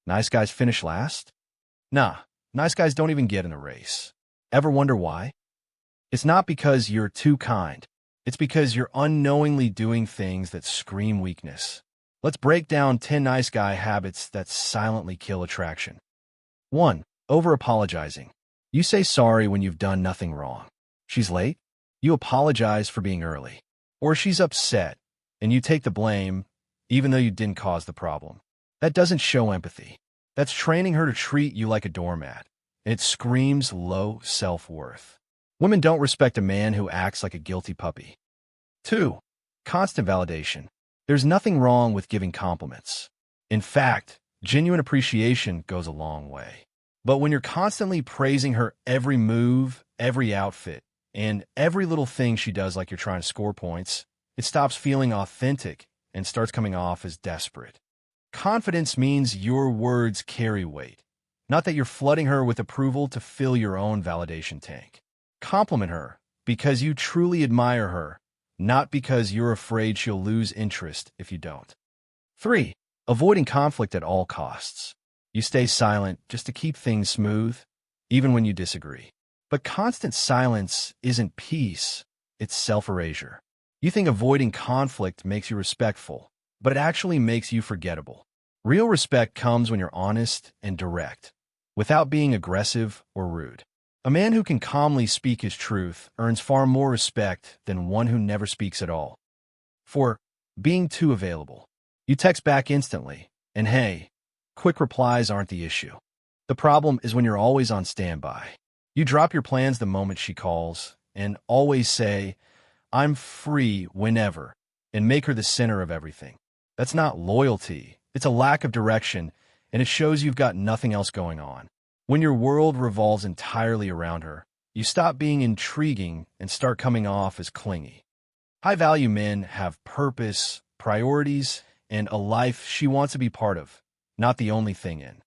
Nice guys finish last? Nah, nice guys don't even get in a race. Ever wonder why? It's not because you're too kind. It's because you're unknowingly doing things that scream weakness. Let's break down 10 nice guy habits that silently kill attraction. 1. Over-apologizing. You say sorry when you've done nothing wrong. She's late? You apologize for being early. Or she's upset, and you take the blame, even though you didn't cause the problem. That doesn't show empathy. That's training her to treat you like a doormat. And it screams low self-worth. Women don't respect a man who acts like a guilty puppy. 2. Constant validation. There's nothing wrong with giving compliments. In fact, genuine appreciation goes a long way. But when you're constantly praising her every move, every outfit, and every little thing she does like you're trying to score points, it stops feeling authentic and starts coming off as desperate. Confidence means your words carry weight, not that you're flooding her with approval to fill your own validation tank. Compliment her because you truly admire her, not because you're afraid she'll lose interest if you don't. 3. Avoiding conflict at all costs. You stay silent just to keep things smooth, even when you disagree. But constant silence isn't peace, it's self-erasure. You think avoiding conflict makes you respectful, but it actually makes you forgettable. Real respect comes when you're honest and direct, without being aggressive or rude. A man who can calmly speak his truth earns far more respect than one who never speaks at all. 4. Being too available. You text back instantly, and hey, quick replies aren't the issue. The problem is when you're always on standby. You drop your plans the moment she calls, and always say, "I'm free whenever," and make her the center of everything. That's not loyalty. It's a lack of direction, and it shows you've got nothing else going on. When your world revolves entirely around her, you stop being intriguing and start coming off as clingy. High-value men have purpose, priorities, and a life she wants to be part of, not the only thing in.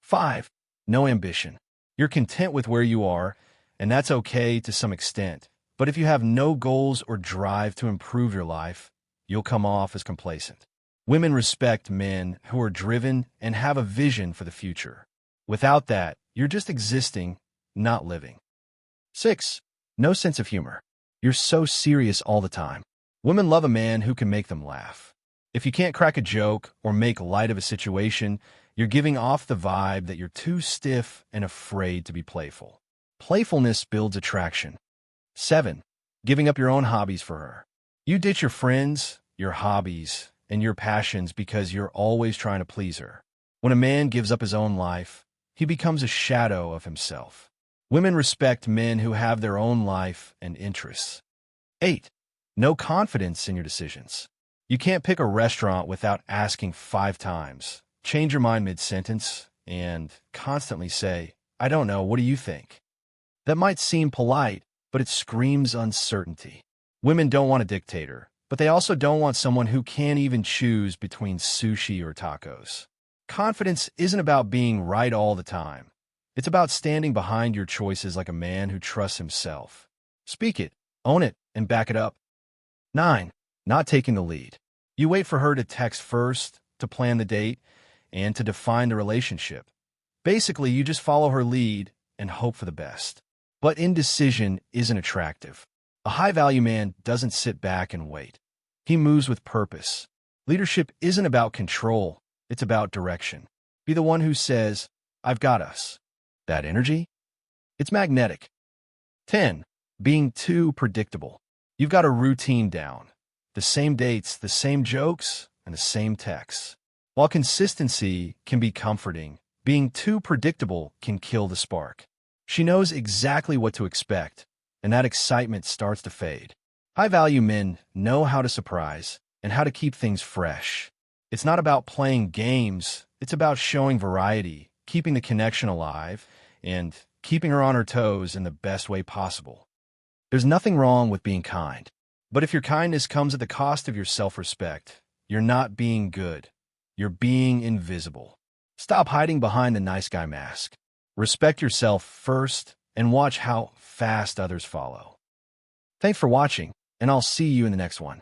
5. No ambition. You're content with where you are, and that's okay to some extent. But if you have no goals or drive to improve your life, you'll come off as complacent. Women respect men who are driven and have a vision for the future. Without that, you're just existing, not living. 6. No sense of humor. You're so serious all the time. Women love a man who can make them laugh. If you can't crack a joke or make light of a situation, you're giving off the vibe that you're too stiff and afraid to be playful. Playfulness builds attraction. 7. Giving up your own hobbies for her. You ditch your friends, your hobbies, and your passions because you're always trying to please her. When a man gives up his own life, he becomes a shadow of himself. Women respect men who have their own life and interests. 8. No confidence in your decisions. You can't pick a restaurant without asking 5 times, change your mind mid-sentence, and constantly say, "I don't know, what do you think?" That might seem polite, but it screams uncertainty. Women don't want a dictator, but they also don't want someone who can't even choose between sushi or tacos. Confidence isn't about being right all the time. It's about standing behind your choices like a man who trusts himself. Speak it, own it, and back it up. 9. Not taking the lead. You wait for her to text first, to plan the date, and to define the relationship. Basically, you just follow her lead and hope for the best. But indecision isn't attractive. A high-value man doesn't sit back and wait. He moves with purpose. Leadership isn't about control. It's about direction. Be the one who says, "I've got us." That energy? It's magnetic. 10. Being too predictable. You've got a routine down. The same dates, the same jokes, and the same texts. While consistency can be comforting, being too predictable can kill the spark. She knows exactly what to expect, and that excitement starts to fade. High-value men know how to surprise and how to keep things fresh. It's not about playing games. It's about showing variety, keeping the connection alive, and keeping her on her toes in the best way possible. There's nothing wrong with being kind. But if your kindness comes at the cost of your self-respect, you're not being good. You're being invisible. Stop hiding behind the nice guy mask. Respect yourself first and watch how fast others follow. Thanks for watching, and I'll see you in the next one.